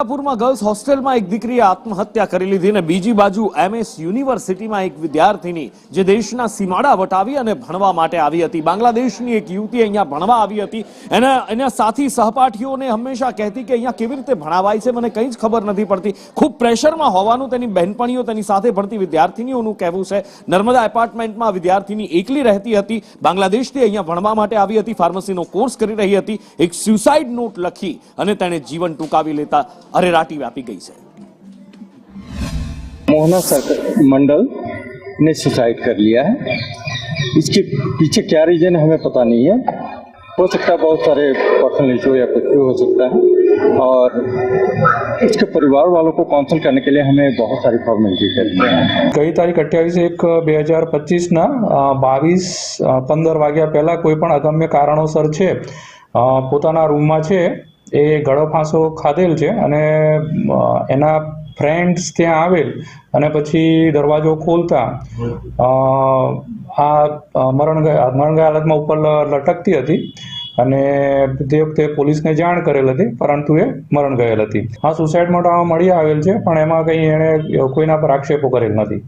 મિર્ઝાપુરમાં girls હોસ્ટેલમાં એક દીકરીએ આત્મહત્યા કરી લીધી અને બીજી બાજુ MS યુનિવર્સિટીમાં એક વિદ્યાર્થીની જે દેશના સીમાડા વટાવી અને ભણવા માટે આવી હતી, બાંગ્લાદેશની એક યુવતી અહીંયા ભણવા આવી હતી, એના સાથી સહપાઠીઓને હંમેશા કહેતી કે અહીંયા કેવી રીતે ભણાવાય છે મને કંઈ જ ખબર નથી પડતી, ખૂબ પ્રેશરમાં હોવાનું તેની બહેનપણીઓ તેની સાથે ભણતી વિદ્યાર્થીનીઓનું કહેવું છે। નર્મદા એપાર્ટમેન્ટમાં વિદ્યાર્થીની એકલી રહેતી હતી, બાંગ્લાદેશથી અહીંયા ભણવા માટે આવી હતી, ફાર્મસીનો કોર્સ કરી રહી હતી, એક સુસાઇડ નોટ લખી અને તેણે जीवन टूकावी लेता अरेराटी व्यापी गई है। मोहना मंडल ने सुसाइड कर लिया है। इसके पीछे क्या रीजन है हमें पता नहीं है, हो सकता है बहुत सारे पर्सनल इशू या कुछ भी हो सकता है, और इसके परिवार वालों को काउंसिल करने के लिए हमें बहुत सारी फॉर्मेलिटी करनी है। गई तारीख 28/1/2025 22:15 વાગ્યા પહેલા કોઈ પણ અગમ્ય કારણોસર છે પોતાના રૂમમાં છે એ ગળો ફાંસો ખાધેલ છે અને એના ફ્રેન્ડ્સ ત્યાં આવેલ અને પછી દરવાજો ખોલતા આ મરણ હાલતમાં ઉપર લટકતી હતી અને તે વખતે પોલીસને જાણ કરેલ હતી, પરંતુ એ મરણ ગયેલ હતી। આ સુસાઇડ નોટ મળી આવેલ છે, પણ એમાં કંઈ એણે કોઈના પર આક્ષેપો કરેલ નથી।